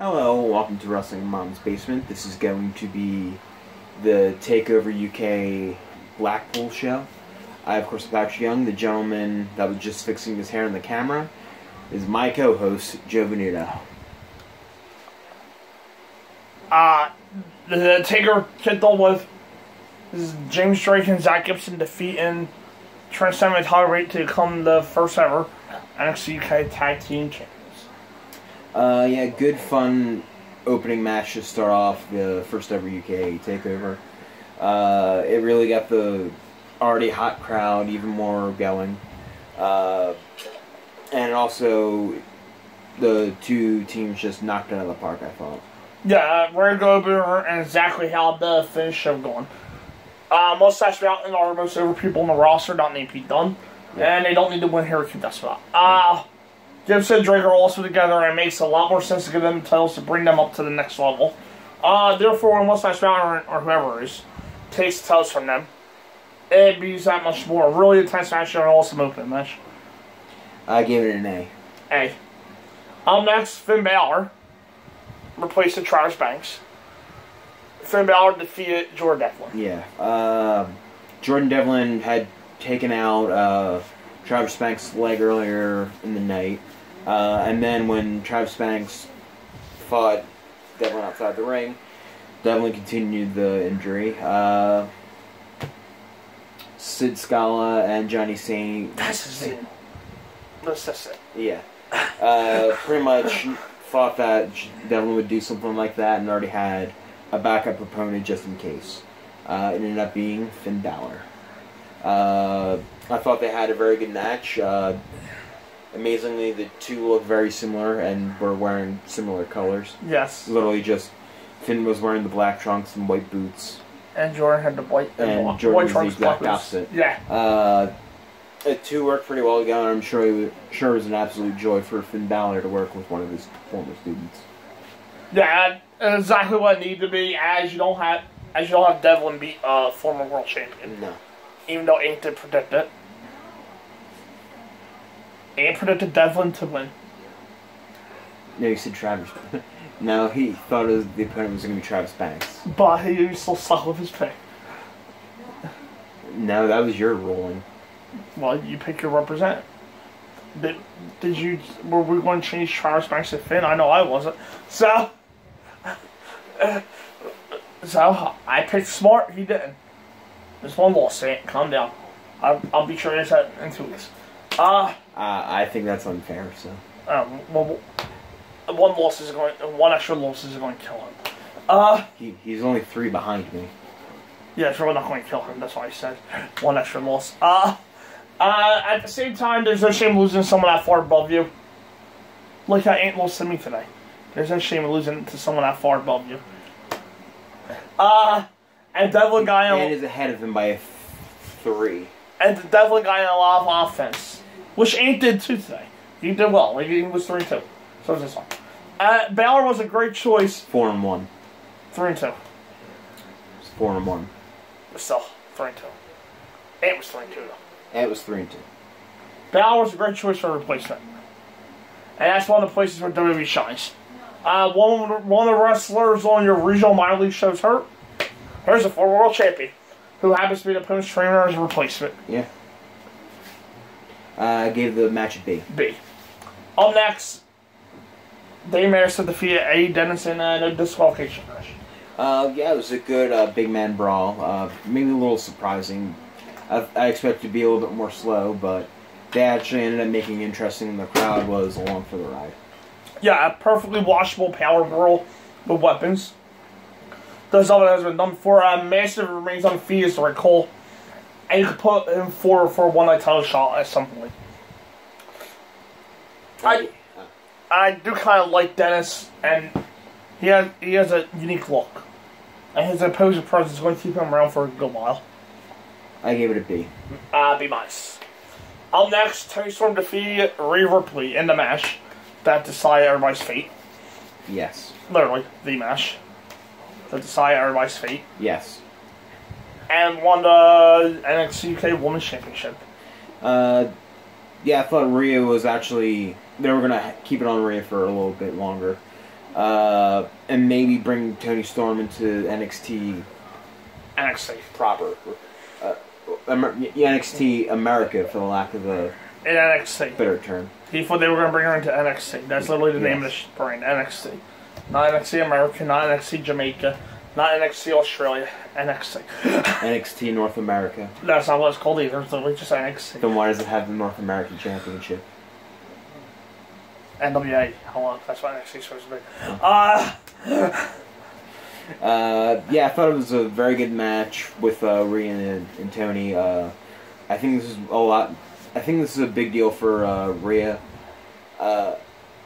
Hello, welcome to Wrestling Mom's Basement. This is going to be the Takeover UK Blackpool show. I, of course, am Patrick Young. The gentleman that was just fixing his hair in the camera is my co-host, Joe Venuto. The Taker kicked off with this is James Drake and Zach Gibson defeating Trent Seven and Tyler Bate to become the first ever NXT UK Tag Team Champions. Yeah, good fun opening match to start off the first ever UK Takeover. It really got the already hot crowd even more going. And also, the two teams just knocked it out of the park, I thought. Yeah, we're going to go over and exactly how the finish show going. Mustache Mountain are the most over people in the roster, not named Pete Dunne. Yeah. And they don't need to win here to keep that spot. Gibson and Drake are also together, and it makes a lot more sense to give them the titles to bring them up to the next level. Therefore, when Mustache Mountain or whoever is takes the titles from them, it means that much more. Really intense match and an awesome open match. I gave it an A. A. Up next, Finn Balor replaced Travis Banks. Finn Balor defeated Jordan Devlin. Yeah. Jordan Devlin had taken out Travis Banks' leg earlier in the night. And then when Travis Banks fought Devlin outside the ring, Devlin continued the injury. Sid Scala and Johnny Saint. That's his name. That's it. Yeah. Pretty much thought that Devlin would do something like that and already had a backup opponent just in case. It ended up being Finn Balor. I thought they had a very good match. Amazingly, the two looked very similar and were wearing similar colors. Yes. Literally just Finn was wearing the black trunks and white boots. And Jordan had the white and Jordan was the exact opposite. Yeah. The two worked pretty well together. I'm sure it was an absolute joy for Finn Balor to work with one of his former students. Yeah, exactly what it needed to be. As you don't have Devlin beat former world champion. No. Even though Ain't did predict it. Ain't predicted Devlin to win. No, you said Travis. No, he thought the opponent was going to be Travis Banks. But he still stuck with his pick. No, that was your ruling. Well, you pick your representative. Were we going to change Travis Banks to Finn? I know I wasn't. So I picked smart, he didn't. There's one loss, calm down. I'll be sure to answer that in 2 weeks. I think that's unfair, so. Well, one extra loss is going to kill him. He's only 3 behind me. Yeah, it's really not going to kill him, that's why I said one extra loss. At the same time, there's no shame losing someone that far above you. Like I ain't lost to me today. There's no shame in losing to someone that far above you. And Devlin got in. And is ahead of him by 3. And the Devlin got in a lot of offense, which Ain't did too today. He did well. He was 3-2. So was this one. Balor was a great choice. 4-1. 3-2. It's 4-1. But still, 3-2. Ain't was 3-2 though. And it was 3-2. Balor was a great choice for a replacement. And that's one of the places where WWE shines. One of the wrestlers on your regional minor league shows hurt. Here's a former world champion who happens to be the opponent's trainer as a replacement. Yeah. I gave the match a B. B. Up next, Dave Maris defeated Eddie Dennis in a disqualification match. Yeah, it was a good big man brawl. Maybe a little surprising. I expected to be a little bit more slow, but they actually ended up making it interesting, and the crowd was along for the ride. Yeah, a perfectly washable power brawl with weapons. Does something that has been done before. Massive remains on feet as the right call. And you could put him forward for a one-night title shot at some point. I do kind of like Dennis, and he has a unique look. And his opposing presence is going to keep him around for a good while. I gave it a B. B minus. Up next, Tony Storm defeated Rhea Ripley in the match that decided everybody's fate. Yes. Literally, the match that decided everybody's fate. Yes. And won the NXT UK Women's Championship. Yeah, I thought Rhea was actually... They were going to keep it on Rhea for a little bit longer. and maybe bring Tony Storm into NXT proper. NXT America, for the lack of a better term. He thought they were going to bring her into NXT. That's literally the name of the brand, NXT. Not NXT America, not NXT Jamaica, not NXT Australia, NXT. NXT North America. That's not what it's called either. It's literally just NXT. Then why does it have the North American Championship? NWA. Hold on, that's what NXT is supposed to be. Yeah, I thought it was a very good match with Rhea and Tony. I think this is a lot. I think this is a big deal for Rhea,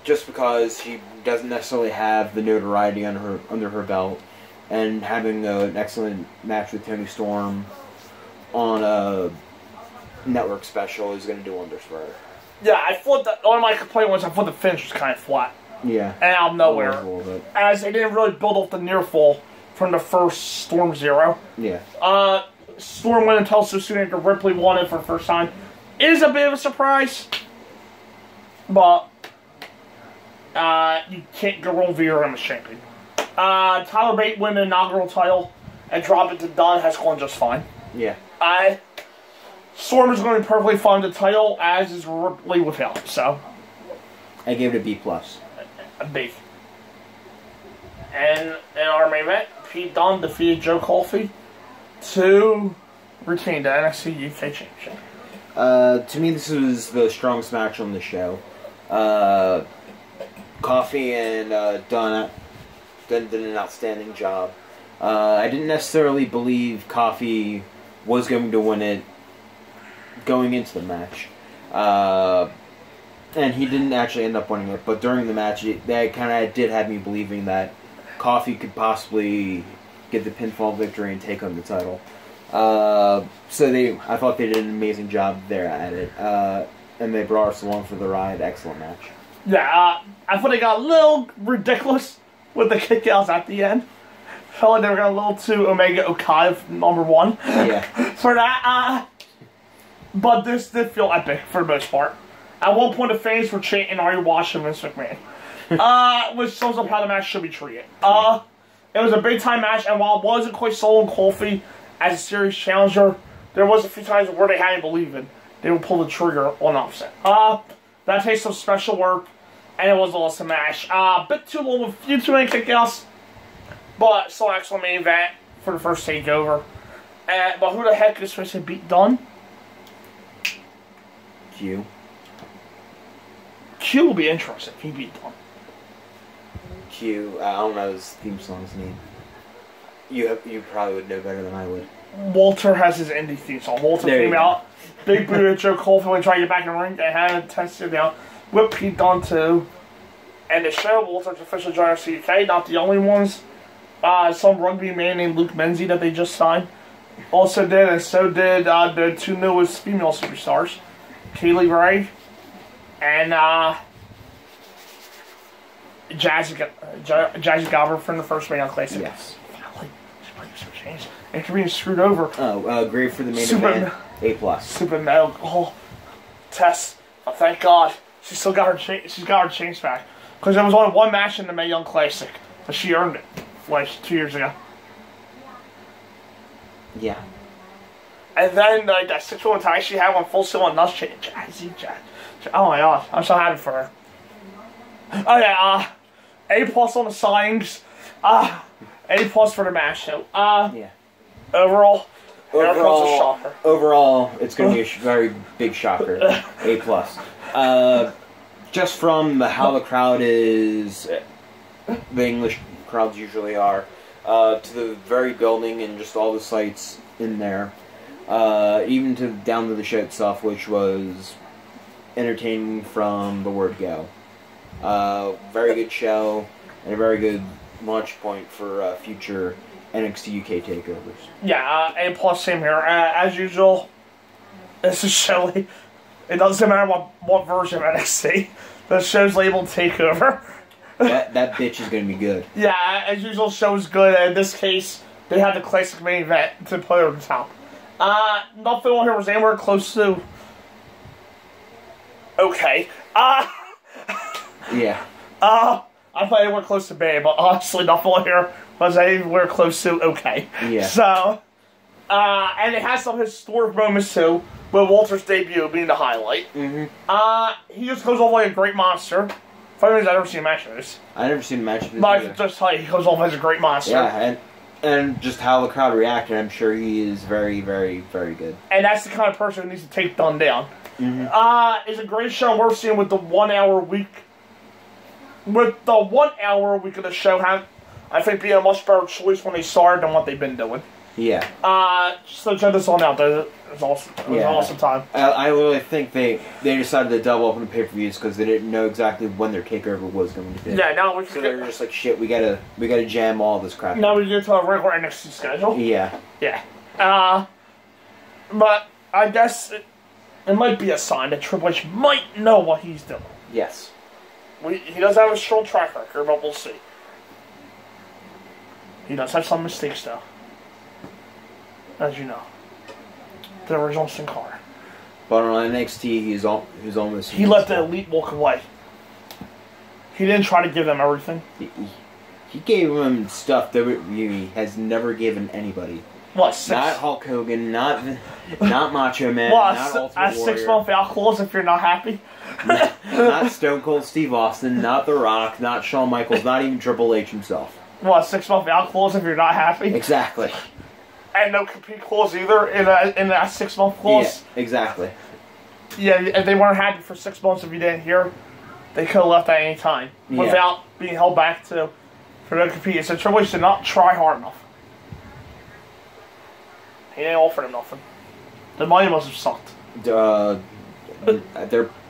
just because she doesn't necessarily have the notoriety under her belt, and having an excellent match with Tony Storm on a network special is going to do wonders for her. Yeah, I thought that one of my complaint was I thought the finish was kind of flat. Yeah. And out of nowhere. As they didn't really build up the near fall from the first Storm Zero. Yeah. Storm went until so soon after Ripley won it for the first time. Is a bit of a surprise. But you can't go wrong via him as champion. Tyler Bate win the inaugural title and drop it to Dunn has gone just fine. Yeah. Storm is going to be perfectly fine with the title, as is Ripley without. So I gave it a B+. A B. And in our main event, Pete Dunne defeated Joe Coffey to retain the NXT UK Championship. To me, this was the strongest match on the show. Coffey and Dunne did an outstanding job. I didn't necessarily believe Coffey was going to win it going into the match. And he didn't actually end up winning it, but during the match, that kind of did have me believing that Coffey could possibly get the pinfall victory and take home the title. I thought they did an amazing job there at it, and they brought us along for the ride. Excellent match. Yeah, I thought they got a little ridiculous with the kickouts at the end. Felt like they were going a little too Omega Okada #1. Yeah. For that, but this did feel epic for the most part. At one point, the fans were chanting, "Are you watching Vince McMahon?" Which sums up how the match should be treated. It was a big-time match, and while it wasn't quite Solo Coffey as a serious challenger, there was a few times where they hadn't believed it. They would pull the trigger on upset. That takes some special work, and it was an awesome match. A bit too long with a few too many kickouts, but still an excellent main event for the first takeover. But who the heck is supposed to beat Dunne? Q. Q will be interesting if he beat Dunne. Q, I don't know his theme song's name. You probably would know better than I would. Walter has his indie theme song. Walter came out, big boot at Joe Coffey when he tried to get back in the ring, and had a test it down. Whipped Pete Dunne too. And the show, Walter's official joiner CK, not the only ones. Some rugby man named Luke Menzie that they just signed also did, and so did the two newest female superstars, Kaylee Ray and Jazzy Gabber from the first Mania Classic. Yes. And being screwed over. Oh, great for the main event. A+. Super medical test. Oh, thank God. She's got her chains back. Because there was only one match in the Mae Young Classic, but she earned it like 2 years ago. Yeah. And then that 6-1 tie she had on Full Sail on Nuts chain. Oh my God, I'm so happy for her. Oh yeah, A+ on the signings. A+ for the match though. Yeah. Overall, it's going to be a very big shocker. A+. Just from how the crowd is, the English crowds usually are, to the very building and just all the sights in there, even down to the show itself, which was entertaining from the word go. Very good show and a very good launch point for future NXT UK takeovers. Yeah, A+ same here. As usual, this is Shelly. It doesn't matter what version of NXT. The show's labeled Takeover. that bitch is going to be good. Yeah, as usual, show's good. In this case, they had the classic main event to play over the top. Nothing on here was anywhere close to okay. Yeah. I thought anywhere close to bad, but honestly, nothing here was anywhere close to okay. Yeah. So, and it has some historic moments too, with Walter's debut being the highlight. He just goes off like a great monster. Funny is, I've never seen a match of this. I never seen a match of this. But I can just tell you, he goes off as a great monster. Yeah, and just how the crowd reacted, I'm sure he is very, very, very good. And that's the kind of person who needs to take Dunn down. It's a great show we're seeing with the 1 hour week. With the 1 hour week of the show, I think being a much better choice when they started than what they've been doing. Yeah. So check this one out. It was awesome. It was an awesome time. I literally think they decided to double up on the pay-per-views because they didn't know exactly when their takeover was going to be. Yeah, now we so they were just like, shit, we gotta jam all this crap. Now we get to a regular NXT schedule. Yeah. Yeah. But I guess it might be a sign that Triple H might know what he's doing. Yes. He does have a strong track record, but we'll see. He does have some mistakes, though. As you know. The original Sin Cara. But on NXT, he's almost... He let the Elite walk away. He didn't try to give them everything. He gave them stuff WWE has never given anybody. What, 6? Not Hulk Hogan, not Macho Man, what, not Ultimate a Warrior. 6-month out clause if you're not happy? Not Stone Cold Steve Austin, not The Rock, not Shawn Michaels, not even Triple H himself. What, 6-month out clause if you're not happy? Exactly. And no compete clause either in that 6-month clause? Yeah, exactly. Yeah, if they weren't happy for 6 months if you didn't hear, they could have left at any time without being held back for no compete. So Triple H did not try hard enough. He didn't offer them nothing. The money must have sucked. That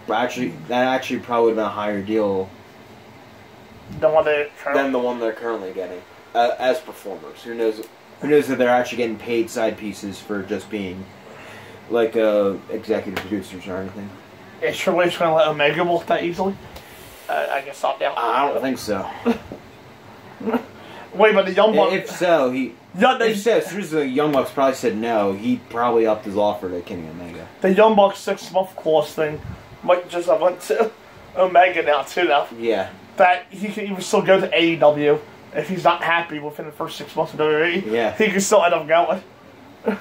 actually probably would have been a higher deal Than the one they're currently getting as performers. Who knows that they're actually getting paid side pieces for just being like executive producers or anything. Is Triple H going to let Omega book that easily? I guess not now. I don't think so. Wait, but the Young Bucks... If so, as soon as the Young Bucks probably said no, he probably upped his offer to Kenny Omega. The Young Bucks 6-month clause thing might just have went to Omega now, too, now. Yeah. That he can even still go to AEW if he's not happy within the first 6 months of WWE. Yeah. He can still end up going.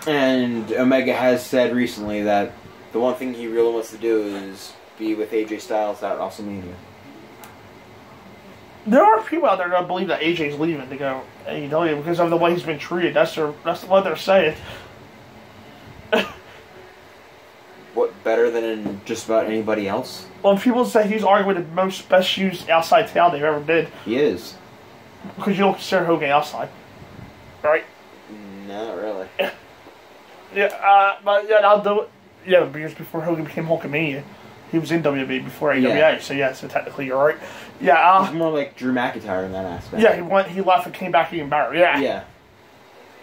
And Omega has said recently that the one thing he really wants to do is be with AJ Styles at WrestleMania. There are people out there that believe that AJ's leaving to go to AEW because of the way he's been treated. That's what they're saying. What, better than in just about anybody else? Well, people say he's arguably the most best used outside talent they've ever did. He is. Because you don't consider Hogan outside. Right? Not really. Yeah, but yeah, I'll do it. Yeah, because before Hogan became Hulkamania, he was in WWE before AWA. Yeah. So technically you're right. Yeah, he's more like Drew McIntyre in that aspect. Yeah, he left and came back even better. Yeah. Yeah.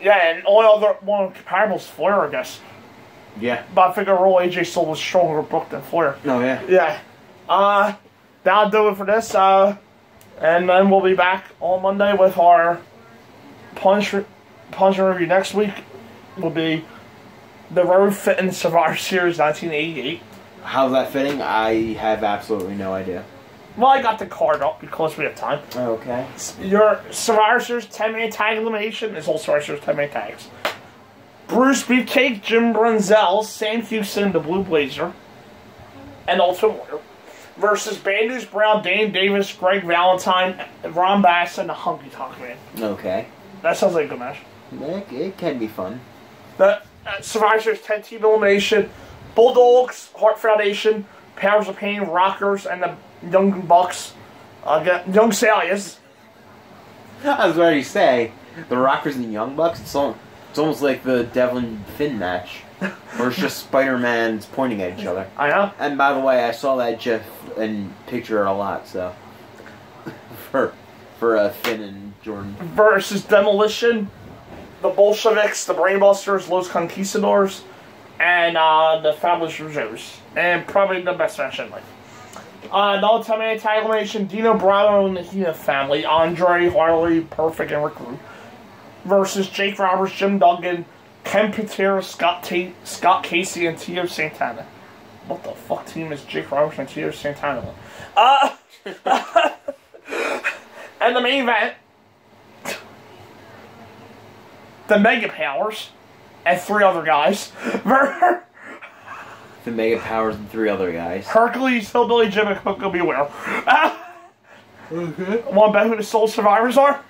Yeah, and only other one comparables Flair, I guess. Yeah. But I figure Roll AJ still was stronger booked than Flair. Oh yeah. Yeah. That'll do it for this. And then we'll be back on Monday with our punch review. Next week will be the Road Fitting Survivor Series 1988. How's that fitting? I have absolutely no idea. Well, I got the card up because we have time. Okay. Your Survivor Series 10-minute tag elimination is also Survivor Series 10-minute tags. Bruce Beefcake, Jim Brunzell, Sam Houston, the Blue Blazer, and Ultimate Warrior versus Bandage Brown, Dane Davis, Greg Valentine, Ron Bass, and the Hunky Tonk Man. Okay. That sounds like a good match. It can be fun. The Survivor Series 10-team elimination, Bulldogs, Heart Foundation, Powers of Pain, Rockers, and the Young Bucks, Young Salias. I was ready to say, the Rockers and the Young Bucks, it's almost like the Devil and Finn match, where it's just Spider-Man's pointing at each other. I know. And by the way, I saw that GIF and picture a lot, so for Finn and Jordan versus Demolition, the Bolsheviks, the Brainbusters, Los Conquistadors, and the Fabulous Rougeaus, and probably the best match in life. No 10-minute tag elimination, Dino Bravo and the Hina family, Andre, Harley, Perfect, and Rick Rude, versus Jake Roberts, Jim Duggan, Ken Patera, Scott Casey, and Tio Santana. What the fuck team is Jake Roberts and Tio Santana on? And the main event, the Mega Powers and 3 other guys. The Mega Powers and 3 other guys. Hercules, Hillbilly Jim, and Coco Beware. Okay. Want to bet who the sole survivors are?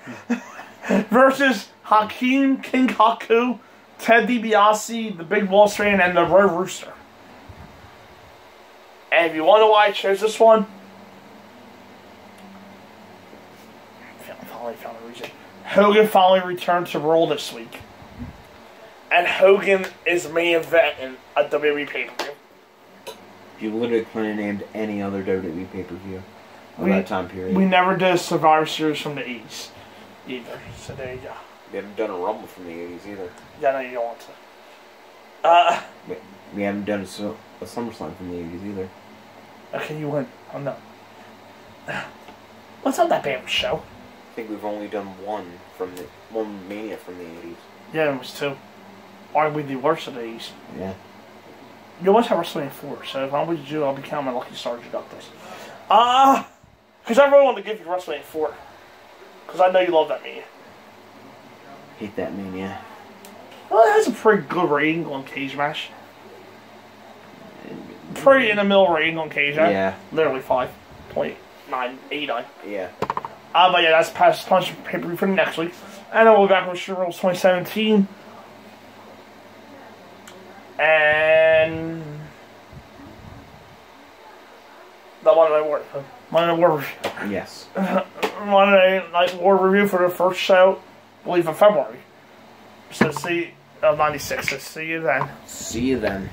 Versus Hakeem King Haku, Ted DiBiase, the Big Boss Man, and the Road Rooster. And if you wonder why I chose this one, I finally found a reason. Hogan finally returned to Raw this week. And Hogan is main eventing a WWE pay-per-view. You literally couldn't have named any other WWE pay-per-view of that time period. We never did a Survivor Series from the 80s either. So there you go. We haven't done a Rumble from the 80s either. Yeah, no, you don't want to. We haven't done a SummerSlam from the 80s either. Okay, you win. I'm done. What's not that bad of a show? I think we've only done one Mania from the 80s. Yeah, it was 2. Arguably the worst of the 80s. Yeah. You almost have WrestleMania 4, so if I'm with you, I'll be counting my lucky stars you got this. Because I really wanted to give you WrestleMania 4. Because I know you love that Mania. Hate that Mania. Well, it has a pretty good rating on Cage Match. Pretty in the middle rating on Cage Match. Yeah. Literally 5.989. Yeah. But yeah, that's past punch pay-per-view for next week. And then we'll be back with Super Bowl 2017. And the Monday Night War review. Yes. Monday Night War review for the first show, I believe, in February. So of 96. So see you then. See you then.